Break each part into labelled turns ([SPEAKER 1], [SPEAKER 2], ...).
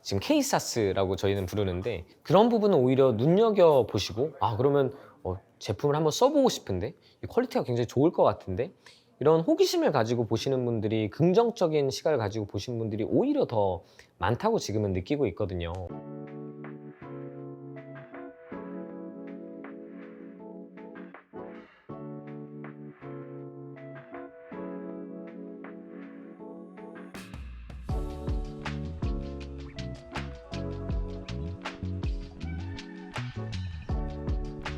[SPEAKER 1] 지금 K사스라고 저희는 부르는데 그런 부분은 오히려 눈여겨보시고 그러면 제품을 한번 써보고 싶은데 이 퀄리티가 굉장히 좋을 것 같은데 이런 호기심을 가지고 보시는 분들이 긍정적인 시각을 가지고 보시는 분들이 오히려 더 많다고 지금은 느끼고 있거든요.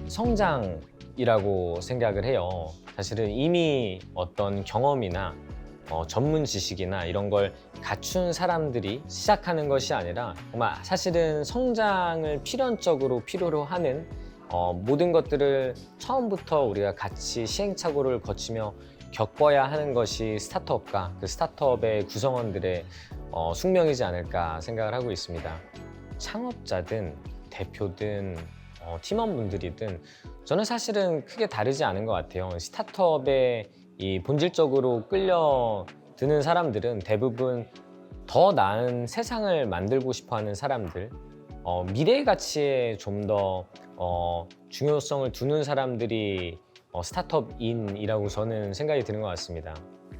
[SPEAKER 1] 성장이라고 생각을 해요. 사실은 이미 어떤 경험이나 전문 지식이나 이런 걸 갖춘 사람들이 시작하는 것이 아니라 정말 사실은 성장을 필연적으로 필요로 하는 모든 것들을 처음부터 우리가 같이 시행착오를 거치며 겪어야 하는 것이 스타트업과 그 스타트업의 구성원들의 숙명이지 않을까 생각을 하고 있습니다. 창업자든 대표든 팀원분들이든 저는 사실은 크게 다르지 않은 것 같아요. 스타트업에 이 본질적으로 끌려드는 사람들은 대부분 더 나은 세상을 만들고 싶어하는 사람들, 미래의 가치에 좀 더 중요성을 두는 사람들이 스타트업인이라고 저는 생각이 드는 것 같습니다.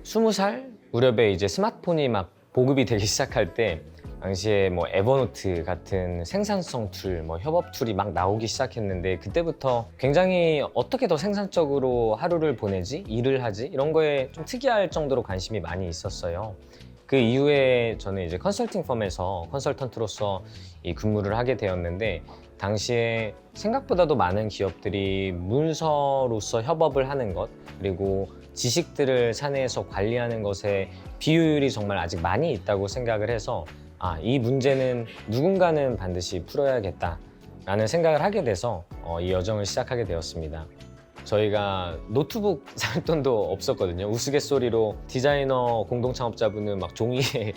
[SPEAKER 1] 20살 무렵에 이제 스마트폰이 막 보급이 되기 시작할 때 당시에 뭐 에버노트 같은 생산성 툴, 뭐 협업 툴이 막 나오기 시작했는데 그때부터 굉장히 어떻게 더 생산적으로 하루를 보내지, 일을 하지 이런 거에 좀 특이할 정도로 관심이 많이 있었어요. 그 이후에 저는 이제 컨설팅 펌에서 컨설턴트로서 이 근무를 하게 되었는데 당시에 생각보다도 많은 기업들이 문서로서 협업을 하는 것 그리고 지식들을 사내에서 관리하는 것에 비효율이 정말 아직 많이 있다고 생각을 해서 이 문제는 누군가는 반드시 풀어야겠다라는 생각을 하게 돼서 이 여정을 시작하게 되었습니다. 저희가 노트북 살 돈도 없었거든요. 우스갯소리로 디자이너 공동 창업자분은 막 종이에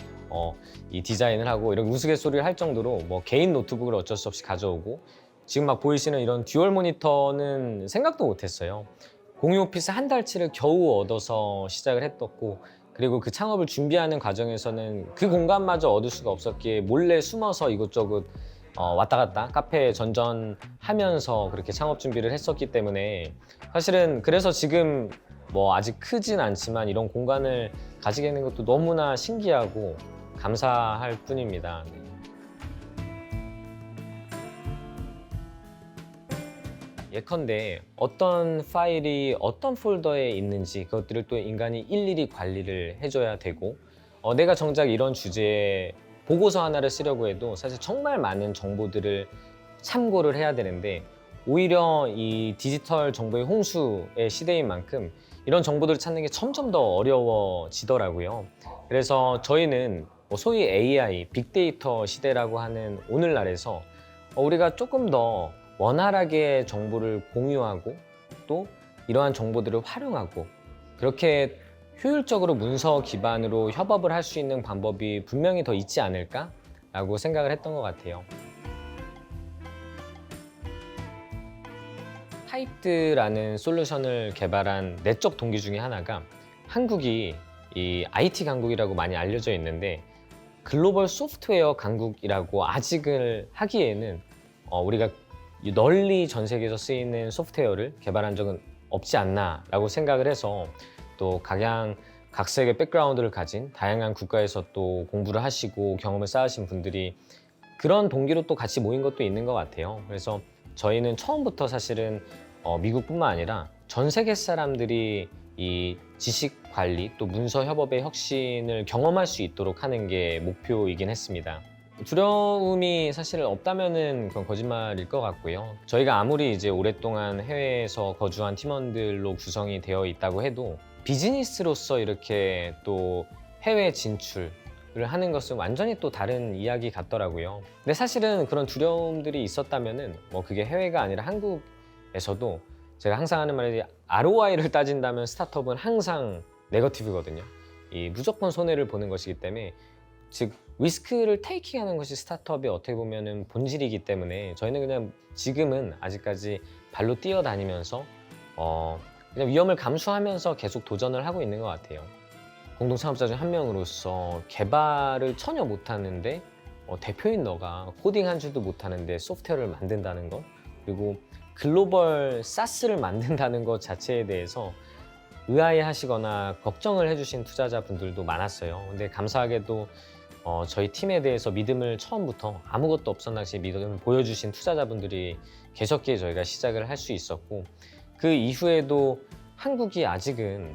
[SPEAKER 1] 이 디자인을 하고 이런 우스갯소리를 할 정도로 뭐 개인 노트북을 어쩔 수 없이 가져오고 지금 막 보이시는 이런 듀얼 모니터는 생각도 못했어요. 공유 오피스 한 달치를 겨우 얻어서 시작을 했었고 그리고 그 창업을 준비하는 과정에서는 그 공간마저 얻을 수가 없었기에 몰래 숨어서 이곳저곳 왔다 갔다 카페 전전하면서 그렇게 창업 준비를 했었기 때문에 사실은 그래서 지금 뭐 아직 크진 않지만 이런 공간을 가지게 되는 것도 너무나 신기하고 감사할 뿐입니다. 예컨대 어떤 파일이 어떤 폴더에 있는지 그것들을 또 인간이 일일이 관리를 해줘야 되고 내가 정작 이런 주제에 보고서 하나를 쓰려고 해도 사실 정말 많은 정보들을 참고를 해야 되는데 오히려 이 디지털 정보의 홍수의 시대인 만큼 이런 정보들을 찾는 게 점점 더 어려워지더라고요. 그래서 저희는 소위 AI, 빅데이터 시대라고 하는 오늘날에서 우리가 조금 더 원활하게 정보를 공유하고 또 이러한 정보들을 활용하고 그렇게 효율적으로 문서 기반으로 협업을 할 수 있는 방법이 분명히 더 있지 않을까라고 생각을 했던 것 같아요. 타입드라는 솔루션을 개발한 내적 동기 중에 하나가 한국이 이 IT 강국이라고 많이 알려져 있는데 글로벌 소프트웨어 강국이라고 아직을 하기에는 우리가 널리 전 세계에서 쓰이는 소프트웨어를 개발한 적은 없지 않나라고 생각을 해서 또 각색의 백그라운드를 가진 다양한 국가에서 또 공부를 하시고 경험을 쌓으신 분들이 그런 동기로 또 같이 모인 것도 있는 것 같아요. 그래서 저희는 처음부터 사실은 미국뿐만 아니라 전 세계 사람들이 이 지식 관리 또 문서 협업의 혁신을 경험할 수 있도록 하는 게 목표이긴 했습니다. 두려움이 사실 없다면은 그건 거짓말일 것 같고요. 저희가 아무리 이제 오랫동안 해외에서 거주한 팀원들로 구성이 되어 있다고 해도 비즈니스로서 이렇게 또 해외 진출을 하는 것은 완전히 또 다른 이야기 같더라고요. 근데 사실은 그런 두려움들이 있었다면은 뭐 그게 해외가 아니라 한국에서도 제가 항상 하는 말이 ROI를 따진다면 스타트업은 항상 네거티브거든요. 이 무조건 손해를 보는 것이기 때문에 즉 리스크를 테이킹하는 것이 스타트업의 어떻게 보면은 본질이기 때문에 저희는 그냥 지금은 아직까지 발로 뛰어다니면서 그냥 위험을 감수하면서 계속 도전을 하고 있는 것 같아요. 공동 창업자 중 한 명으로서 개발을 전혀 못하는데 대표인 너가 코딩 한 줄도 못하는데 소프트웨어를 만든다는 것, 그리고 글로벌 사스를 만든다는 것 자체에 대해서 의아해하시거나 걱정을 해주신 투자자분들도 많았어요. 근데 감사하게도 저희 팀에 대해서 믿음을 처음부터 아무것도 없었나시 믿음을 보여주신 투자자분들이 계셨기에 저희가 시작을 할 수 있었고, 그 이후에도 한국이 아직은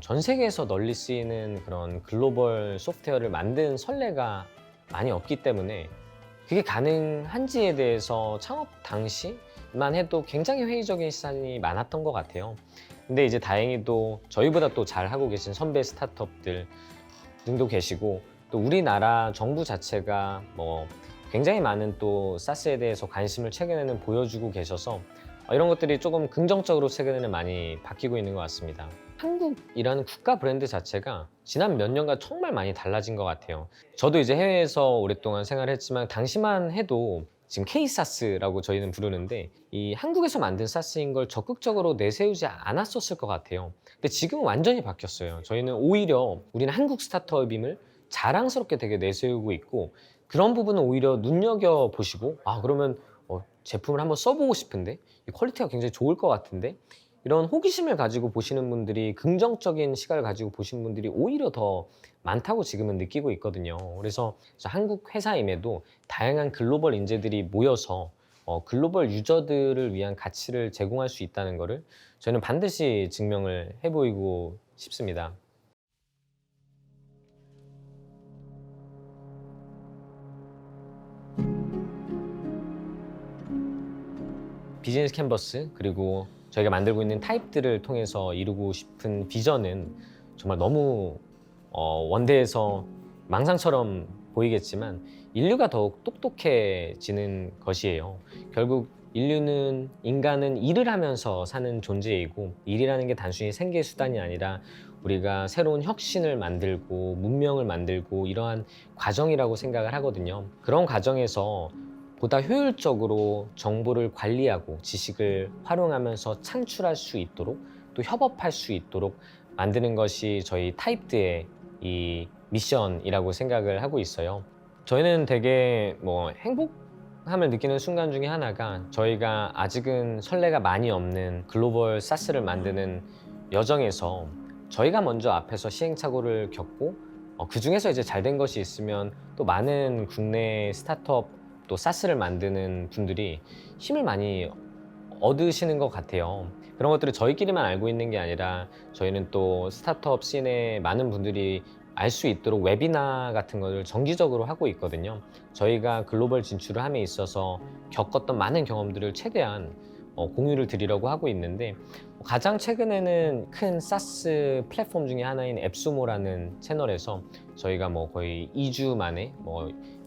[SPEAKER 1] 전 세계에서 널리 쓰이는 그런 글로벌 소프트웨어를 만든 선례가 많이 없기 때문에 그게 가능한지에 대해서 창업 당시만 해도 굉장히 회의적인 시선이 많았던 것 같아요. 근데 이제 다행히도 저희보다 또 잘하고 계신 선배 스타트업들 등도 계시고, 또 우리나라 정부 자체가 굉장히 많은 또 사스에 대해서 관심을 최근에는 보여주고 계셔서 이런 것들이 조금 긍정적으로 최근에는 많이 바뀌고 있는 것 같습니다. 한국이라는 국가 브랜드 자체가 지난 몇 년간 정말 많이 달라진 것 같아요. 저도 이제 해외에서 오랫동안 생활했지만 당시만 해도 지금 K사스라고 저희는 부르는데, 이 한국에서 만든 사스인 걸 적극적으로 내세우지 않았었을 것 같아요. 근데 지금은 완전히 바뀌었어요. 저희는 오히려 우리는 한국 스타트업임을 자랑스럽게 되게 내세우고 있고, 그런 부분은 오히려 눈여겨보시고, 그러면 제품을 한번 써보고 싶은데 이 퀄리티가 굉장히 좋을 것 같은데, 이런 호기심을 가지고 보시는 분들이, 긍정적인 시각을 가지고 보시는 분들이 오히려 더 많다고 지금은 느끼고 있거든요. 그래서 한국 회사임에도 다양한 글로벌 인재들이 모여서 글로벌 유저들을 위한 가치를 제공할 수 있다는 것을 저희는 반드시 증명을 해보이고 싶습니다. 비즈니스 캔버스, 그리고 저희가 만들고 있는 타입들을 통해서 이루고 싶은 비전은 정말 너무 원대해서 망상처럼 보이겠지만 인류가 더욱 똑똑해지는 것이에요. 결국 인간은 일을 하면서 사는 존재이고, 일이라는 게 단순히 생계 수단이 아니라 우리가 새로운 혁신을 만들고 문명을 만들고 이러한 과정이라고 생각을 하거든요. 그런 과정에서 보다 효율적으로 정보를 관리하고 지식을 활용하면서 창출할 수 있도록, 또 협업할 수 있도록 만드는 것이 저희 타입드의 이 미션이라고 생각을 하고 있어요. 저희는 되게 행복함을 느끼는 순간 중에 하나가, 저희가 아직은 선례가 많이 없는 글로벌 사스를 만드는 여정에서 저희가 먼저 앞에서 시행착오를 겪고, 그 중에서 이제 잘 된 것이 있으면 또 많은 국내 스타트업 또 사스를 만드는 분들이 힘을 많이 얻으시는 것 같아요. 그런 것들을 저희끼리만 알고 있는 게 아니라 저희는 또 스타트업 씬에 많은 분들이 알 수 있도록 웨비나 같은 것을 정기적으로 하고 있거든요. 저희가 글로벌 진출을 함에 있어서 겪었던 많은 경험들을 최대한 공유를 드리려고 하고 있는데, 가장 최근에는 큰 사스 플랫폼 중에 하나인 앱수모라는 채널에서 저희가 거의 2주 만에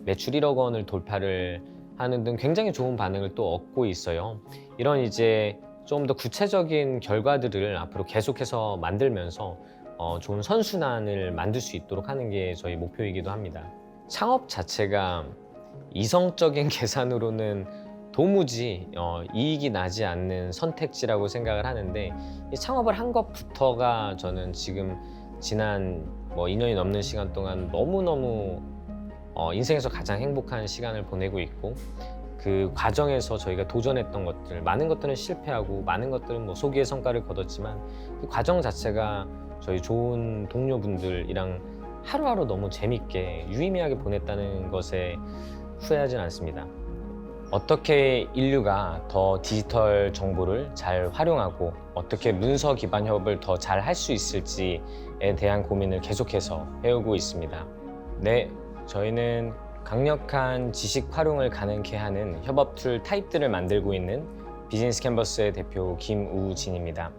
[SPEAKER 1] 매출 1억 원을 돌파를 하는 등 굉장히 좋은 반응을 또 얻고 있어요. 이런 이제 좀 더 구체적인 결과들을 앞으로 계속해서 만들면서 좋은 선순환을 만들 수 있도록 하는 게 저희 목표이기도 합니다. 창업 자체가 이성적인 계산으로는 도무지 이익이 나지 않는 선택지라고 생각을 하는데, 이 창업을 한 것부터가 저는 지금 지난 2년이 넘는 시간 동안 너무너무 인생에서 가장 행복한 시간을 보내고 있고, 그 과정에서 저희가 도전했던 것들, 많은 것들은 실패하고 많은 것들은 소기의 성과를 거뒀지만, 그 과정 자체가 저희 좋은 동료분들이랑 하루하루 너무 재밌게 유의미하게 보냈다는 것에 후회하진 않습니다. 어떻게 인류가 더 디지털 정보를 잘 활용하고 어떻게 문서 기반 협업을 더 잘 할 수 있을지에 대한 고민을 계속해서 해오고 있습니다. 네, 저희는 강력한 지식 활용을 가능케 하는 협업 툴 타입들을 만들고 있는 비즈니스 캔버스의 대표 김우진입니다.